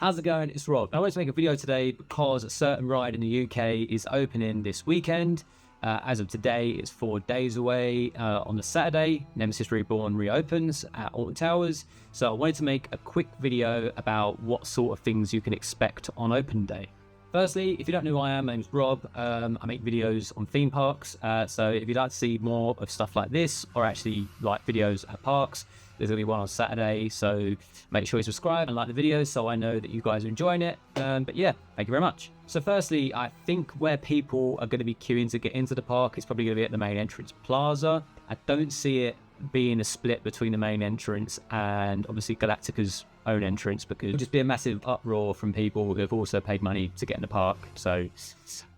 How's it going? It's Rob. I wanted to make a video today because a certain ride in the UK is opening this weekend. As of today, it's 4 days away. On the Saturday, Nemesis Reborn reopens at Alton Towers. So I wanted to make a quick video about what sort of things you can expect on open day. Firstly, if you don't know who I am, my name's Rob. I make videos on theme parks. So if you'd like to see more of stuff like this, or actually like videos at parks, there's going to be one on Saturday. So make sure you subscribe and like the video so I know that you guys are enjoying it. But yeah, thank you very much. So firstly, I think where people are going to be queuing to get into the park is probably going to be at the main entrance plaza. I don't see it being a split between the main entrance and obviously Galactica's own entrance, because it'll just be a massive uproar from people who have also paid money to get in the park. So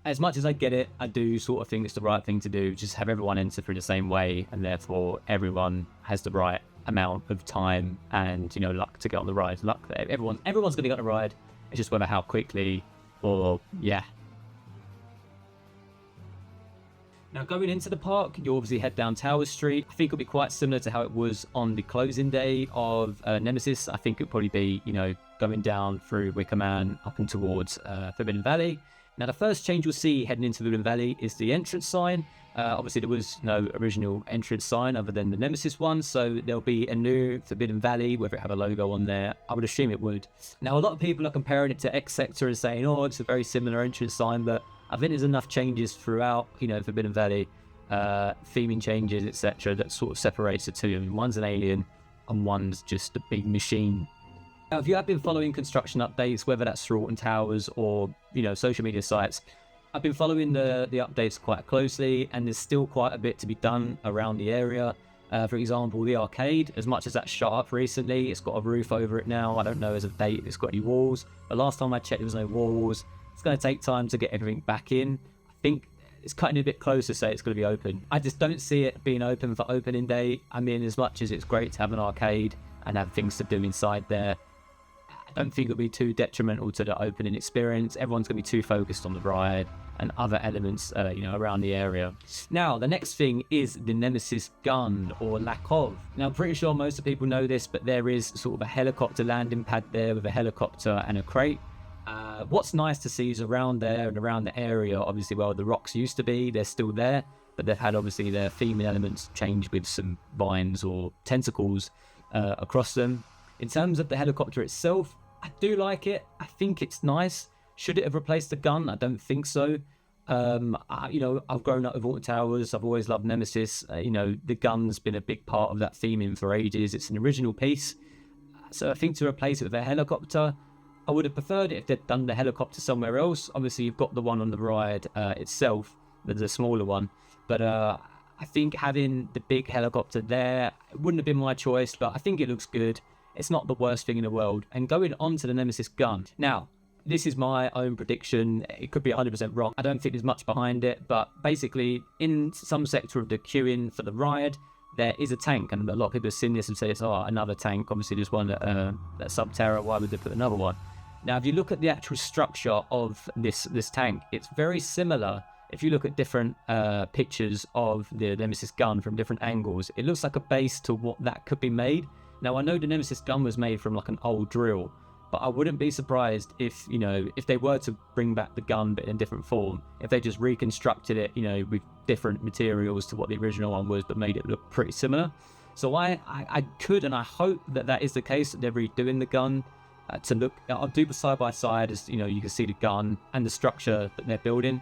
as much as I get it, I do sort of think it's the right thing to do, just have everyone enter through the same way, and therefore everyone has the right amount of time and, you know, luck to get on the ride. Luck that everyone's going to get on the ride. It's just whether how quickly or yeah. Now, going into the park, you obviously head down Tower Street. I think it'll be quite similar to how it was on the closing day of Nemesis. I think it'll probably be, you know, going down through Wicker Man up and towards Forbidden Valley. Now, the first change you'll see heading into Forbidden Valley is the entrance sign. Obviously, there was no original entrance sign other than the Nemesis one, so there'll be a new Forbidden Valley, whether it have a logo on there. I would assume it would. Now, a lot of people are comparing it to X Sector and saying, oh, it's a very similar entrance sign, but I think there's enough changes throughout, you know, Forbidden Valley, theming changes, etc., that sort of separates the two. I mean, one's an alien and one's just a big machine. Now, if you have been following construction updates, whether that's through Alton Towers or, you know, social media sites, I've been following the updates quite closely, and there's still quite a bit to be done around the area. For example, the arcade, as much as that's shut up recently, it's got a roof over it now. I don't know as of date if it's got any walls, but last time I checked, there was no walls. It's going to take time to get everything back in. I think it's cutting a bit close to say it's going to be open. I just don't see it being open for opening day. I mean, as much as it's great to have an arcade and have things to do inside there, I don't think it'll be too detrimental to the opening experience. Everyone's going to be too focused on the ride and other elements, you know, around the area. Now, the next thing is the Nemesis gun, or lack of. Now, I'm pretty sure most of people know this, but there is sort of a helicopter landing pad there with a helicopter and a crate. What's nice to see is around there and around the area, obviously, well, the rocks used to be, they're still there, but they've had obviously their theming elements changed with some vines or tentacles across them. In terms of the helicopter itself, I do like it. I think it's nice. Should it have replaced the gun? I don't think so. You know, I've grown up with Alton Towers. I've always loved Nemesis. You know, the gun's been a big part of that theming for ages. It's an original piece. So I think to replace it with a helicopter, I would have preferred it if they'd done the helicopter somewhere else. Obviously, you've got the one on the ride itself, the smaller one. But I think having the big helicopter there, it wouldn't have been my choice, but I think it looks good. It's not the worst thing in the world. And going on to the Nemesis gun. Now, this is my own prediction. It could be 100% wrong. I don't think there's much behind it, but basically in some sector of the queuing for the ride, there is a tank, and a lot of people have seen this and say, it's, oh, another tank. Obviously, there's one at Subterra. Why would they put another one? Now, if you look at the actual structure of this tank, it's very similar. If you look at different pictures of the Nemesis gun from different angles, it looks like a base to what that could be made. Now, I know the Nemesis gun was made from like an old drill, but I wouldn't be surprised if, you know, if they were to bring back the gun but in a different form, if they just reconstructed it, you know, with different materials to what the original one was, but made it look pretty similar. So I could, and I hope that that is the case, that they're redoing the gun to look, I'll do the side by side, as, you know, you can see the gun and the structure that they're building.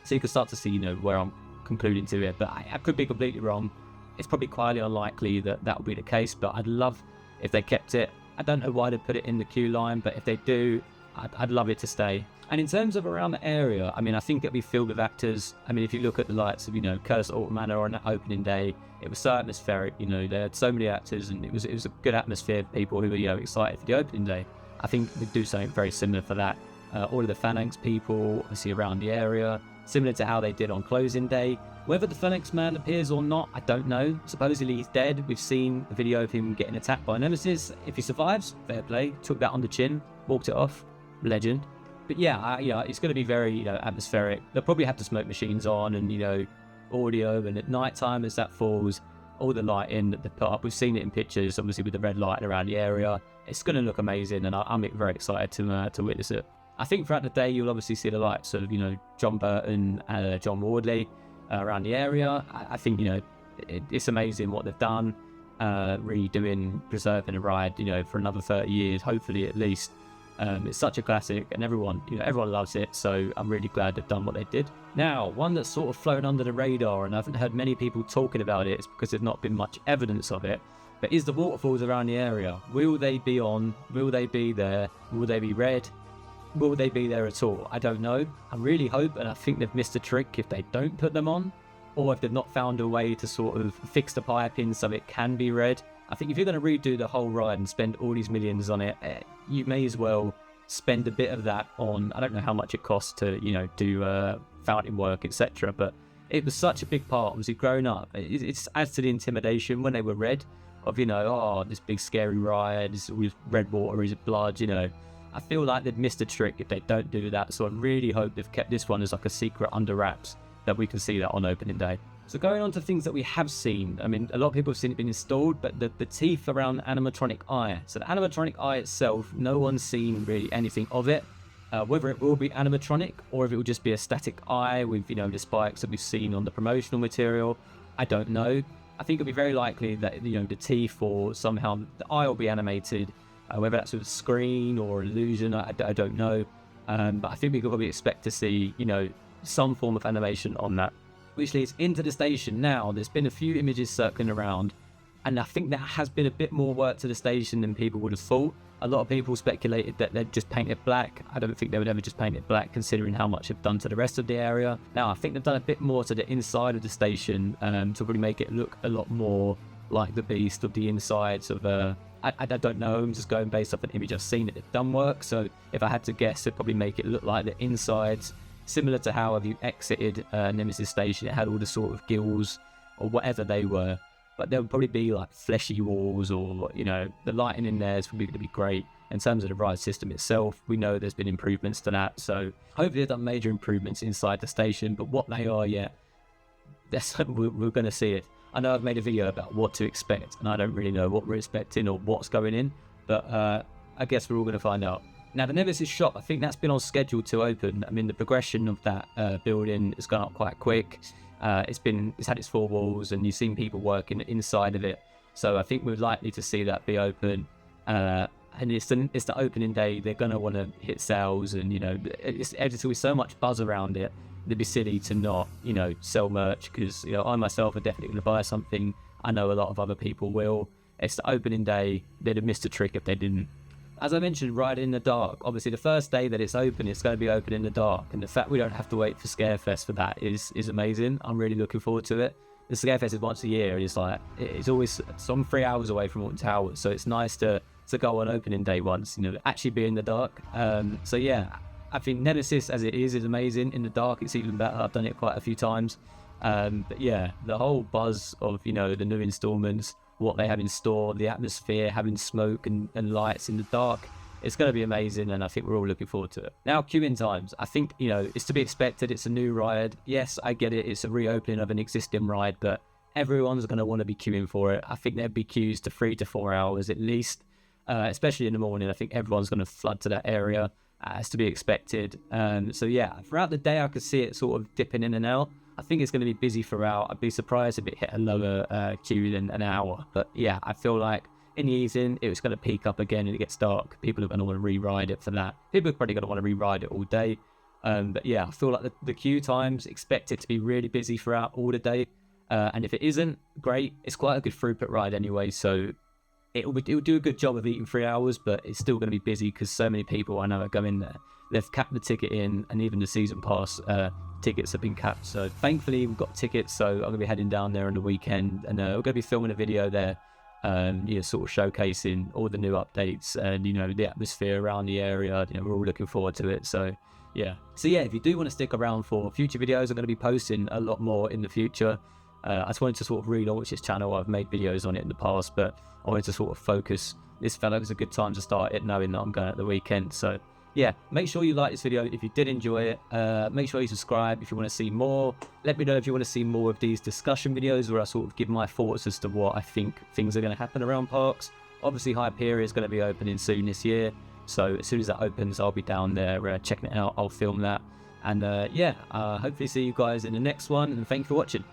So you can start to see, you know, where I'm concluding to it, but I could be completely wrong. It's probably quite unlikely that that will be the case, but I'd love if they kept it. I don't know why they put it in the queue line, but if they do, I'd love it to stay. And in terms of around the area, I mean, I think it'll be filled with actors. I mean, if you look at the lights of, you know, Curse at Alton Manor on that opening day, it was so atmospheric, you know, they had so many actors, and it was a good atmosphere for people who were, you know, excited for the opening day. I think we'd do something very similar for that. All of the Phalanx people, obviously around the area, similar to how they did on closing day. Whether the Phalanx man appears or not, I don't know. Supposedly he's dead. We've seen a video of him getting attacked by Nemesis. If he survives, fair play. Took that on the chin, walked it off. Legend. But yeah, it's going to be very, you know, atmospheric. They'll probably have the smoke machines on and, you know, audio, and at night time as that falls, all the lighting that they've put up. We've seen it in pictures, obviously, with the red lighting around the area. It's going to look amazing, and I'm very excited to witness it. I think throughout the day, you'll obviously see the likes of, John Burton and John Wardley around the area. I think, it's amazing what they've done, redoing, preserving the ride, for another 30 years, hopefully at least. It's such a classic, and everyone loves it, so I'm really glad they've done what they did. Now, one that's sort of flown under the radar, and I haven't heard many people talking about it, it's because there's not been much evidence of it, but is the waterfalls around the area. Will they be on? Will they be there? Will they be red? Will they be there at all? I don't know. I really hope, and I think they've missed a trick if they don't put them on, or if they've not found a way to sort of fix the piping so it can be red. I think if you're going to redo the whole ride and spend all these millions on it, you may as well spend a bit of that on, I don't know how much it costs to, do fountain work, etc. But it was such a big part, obviously, growing up. It adds to the intimidation when they were red, of, this big scary ride, is with red water, is it blood, I feel like they've missed a trick if they don't do that. So I really hope they've kept this one as like a secret under wraps, that we can see that on opening day. So going on to things that we have seen, I mean, a lot of people have seen it being installed, but the teeth around the animatronic eye. So the animatronic eye itself, no one's seen really anything of it. Whether it will be animatronic or if it will just be a static eye with, the spikes that we've seen on the promotional material, I don't know. I think it'll be very likely that, the teeth or somehow the eye will be animated, whether that's with a screen or illusion, I don't know. But I think we could probably expect to see, some form of animation on that. Which leads into the station. Now, there's been a few images circling around, and I think there has been a bit more work to the station than people would have thought. A lot of people speculated that they'd just paint it black. I don't think they would ever just paint it black, considering how much they've done to the rest of the area. Now, I think they've done a bit more to the inside of the station to really make it look a lot more like the beast of the insides of I don't know, I'm just going based off an image I've seen that they've done work. So if I had to guess, it'd probably make it look like the insides, similar to how you exited Nemesis Station. It had all the sort of gills or whatever they were, but there would probably be like fleshy walls, or the lighting in there is probably going to be great. In terms of the ride system itself, we know there's been improvements to that, so hopefully they've done major improvements inside the station, but what they are yet, we're going to see it. I know I've made a video about what to expect, and I don't really know what we're expecting or what's going in, but I guess we're all going to find out. Now, the Nemesis shop, I think that's been on schedule to open. I mean, the progression of that building has gone up quite quick. It's had its four walls, and you've seen people working inside of it. So I think we're likely to see that be open. And it's the opening day. They're going to want to hit sales, and there's always so much buzz around it. It'd be silly to not sell merch, because I myself are definitely going to buy something. I know a lot of other people will. It's the opening day. They'd have missed a trick if they didn't. As I mentioned, Ride in the Dark. Obviously, the first day that it's open, it's going to be open in the dark. And the fact we don't have to wait for Scarefest for that is amazing. I'm really looking forward to it. The Scarefest is once a year, and it's always some 3 hours away from Alton Towers. So it's nice to go on opening day once, actually be in the dark. So yeah, I think Nemesis as it is amazing. In the dark, it's even better. I've done it quite a few times. But yeah, the whole buzz of, the new installments, what they have in store, the atmosphere, having smoke and lights in the dark, it's going to be amazing, and I think we're all looking forward to it. Now, queuing times. I think, it's to be expected. It's a new ride. Yes, I get it. It's a reopening of an existing ride, but everyone's going to want to be queuing for it. I think there'd be queues to 3 to 4 hours at least, especially in the morning. I think everyone's going to flood to that area, as to be expected. So yeah, throughout the day, I could see it sort of dipping in and out. I think it's going to be busy throughout. I'd be surprised if it hit a lower queue than an hour. But yeah, I feel like in the evening, it was going to peak up again and it gets dark. People are going to want to re-ride it for that. People are probably going to want to re-ride it all day. But yeah, I feel like the queue times, expect it to be really busy throughout all the day. And if it isn't, great. It's quite a good throughput ride anyway. So it will do a good job of eating 3 hours, but it's still going to be busy because so many people I know are going there. They've capped the ticket in, and even the season pass tickets have been capped. So thankfully we've got tickets, so I'm going to be heading down there on the weekend, and we're going to be filming a video there, sort of showcasing all the new updates and, the atmosphere around the area. We're all looking forward to it. So yeah, if you do want to stick around for future videos, I'm going to be posting a lot more in the future. I just wanted to sort of relaunch this channel. I've made videos on it in the past, but I wanted to sort of focus. This felt like it was a good time to start it, knowing that I'm going at the weekend. So yeah, make sure you like this video if you did enjoy it. Make sure you subscribe if you want to see more. Let me know if you want to see more of these discussion videos where I sort of give my thoughts as to what I think things are going to happen around parks. Obviously, Hyperion is going to be opening soon this year, so as soon as that opens, I'll be down there checking it out. I'll film that, and yeah, hopefully see you guys in the next one, and thank you for watching.